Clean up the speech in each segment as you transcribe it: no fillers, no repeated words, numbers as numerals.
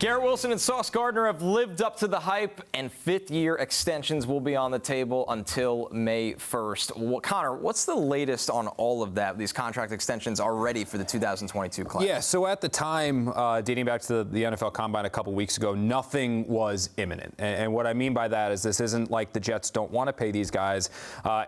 Garrett Wilson and Sauce Gardner have lived up to the hype, and fifth-year extensions will be on the table until May 1st. Connor, what's the latest on all of that? These contract extensions are ready for the 2022 class. Yeah, so at the time, dating back to the NFL Combine a couple weeks ago, nothing was imminent. And what I mean by that is this isn't like the Jets don't want to pay these guys.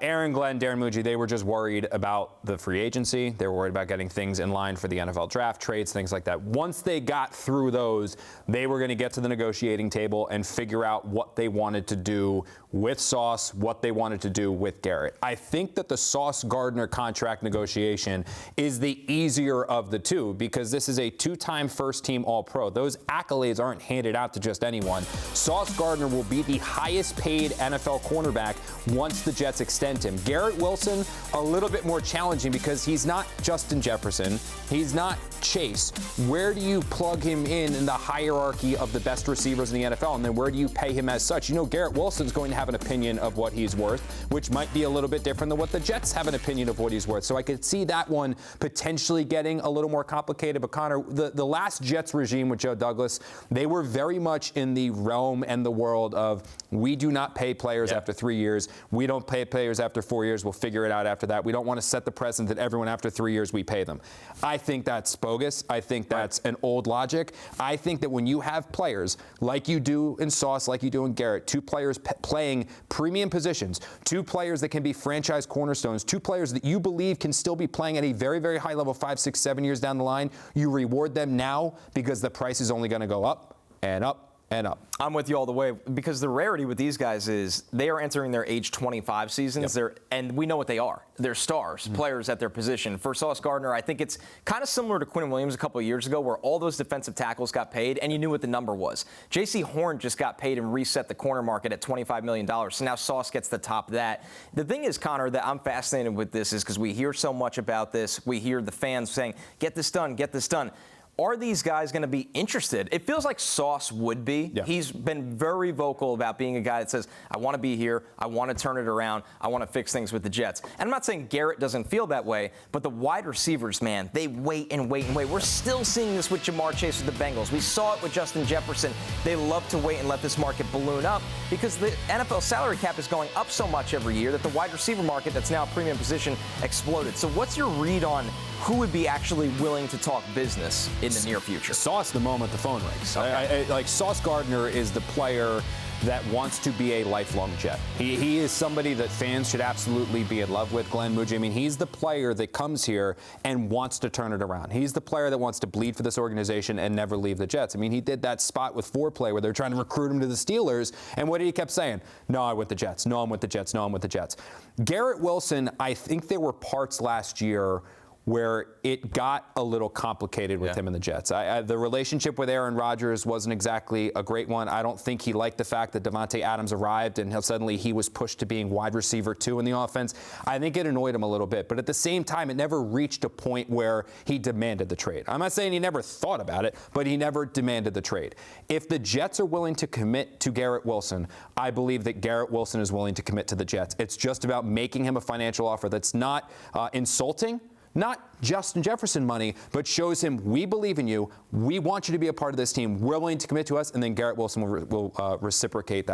Aaron Glenn, Darren Muji, they were just worried about the free agency. They were worried about getting things in line for the NFL draft, trades, things like that. Once they got through those, they were going to get to the negotiating table and figure out what they wanted to do with Sauce, what they wanted to do with Garrett. I think that the Sauce Gardner contract negotiation is the easier of the two because this is a two-time first-team All-Pro. Those accolades aren't handed out to just anyone. Sauce Gardner will be the highest-paid NFL cornerback once the Jets extend him. Garrett Wilson, a little bit more challenging because he's not Justin Jefferson. He's not Chase. Where do you plug him in the hierarchy of the best receivers in the NFL, and then where do you pay him as such? You know, Garrett Wilson's going to have an opinion of what he's worth, which might be a little bit different than what the Jets have an opinion of what he's worth. So I could see that one potentially getting a little more complicated. But Connor, the last Jets regime with Joe Douglas, they were very much in the realm and the world of we do not pay players after 3 years. We don't pay players after 4 years. We'll figure it out after that. We don't want to set the precedent that everyone after 3 years we pay them. I think that's bogus. I think that's an old logic. I think that when you have players like you do in Sauce, like you do in Garrett, two players playing premium positions, two players that can be franchise cornerstones, two players that you believe can still be playing at a very, very high level 5, 6, 7 years down the line, you reward them now because the price is only going to go up and up and up. I'm with you all the way because the rarity with these guys is they are entering their age 25 seasons. And we know what they are. They're stars, players at their position. For Sauce Gardner, I think it's kind of similar to Quinn Williams a couple of years ago where all those defensive tackles got paid and you knew what the number was. J.C. Horn just got paid and reset the corner market at $25 million. So now Sauce gets the top of that. The thing is, Connor, that I'm fascinated with this is because we hear so much about this. We hear the fans saying, get this done, get this done. Are these guys going to be interested? It feels like Sauce would be. Yeah. He's been very vocal about being a guy that says, I want to be here. I want to turn it around. I want to fix things with the Jets. And I'm not saying Garrett doesn't feel that way, but the wide receivers, man, they wait and wait and wait. We're still seeing this with Jamar Chase with the Bengals. We saw it with Justin Jefferson. They love to wait and let this market balloon up because the NFL salary cap is going up so much every year that the wide receiver market that's now a premium position exploded. So what's your read on who would be actually willing to talk business in the near future? Sauce the moment the phone rings. Okay. Like Sauce Gardner is the player that wants to be a lifelong Jet. He is somebody that fans should absolutely be in love with, Glenn Muji. I mean, he's the player that comes here and wants to turn it around. He's the player that wants to bleed for this organization and never leave the Jets. I mean, he did that spot with Foreplay where they're trying to recruit him to the Steelers, and what did he kept saying? No, I'm with the Jets. No, I'm with the Jets. No, I'm with the Jets. Garrett Wilson, I think there were parts last year where it got a little complicated with him and the Jets. The relationship with Aaron Rodgers wasn't exactly a great one. I don't think he liked the fact that Devontae Adams arrived and suddenly he was pushed to being wide receiver 2 in the offense. I think it annoyed him a little bit. But at the same time, it never reached a point where he demanded the trade. I'm not saying he never thought about it, but he never demanded the trade. If the Jets are willing to commit to Garrett Wilson, I believe that Garrett Wilson is willing to commit to the Jets. It's just about making him a financial offer that's not insulting, not Justin Jefferson money, but shows him we believe in you, we want you to be a part of this team, we're willing to commit to us, and then Garrett Wilson will reciprocate that.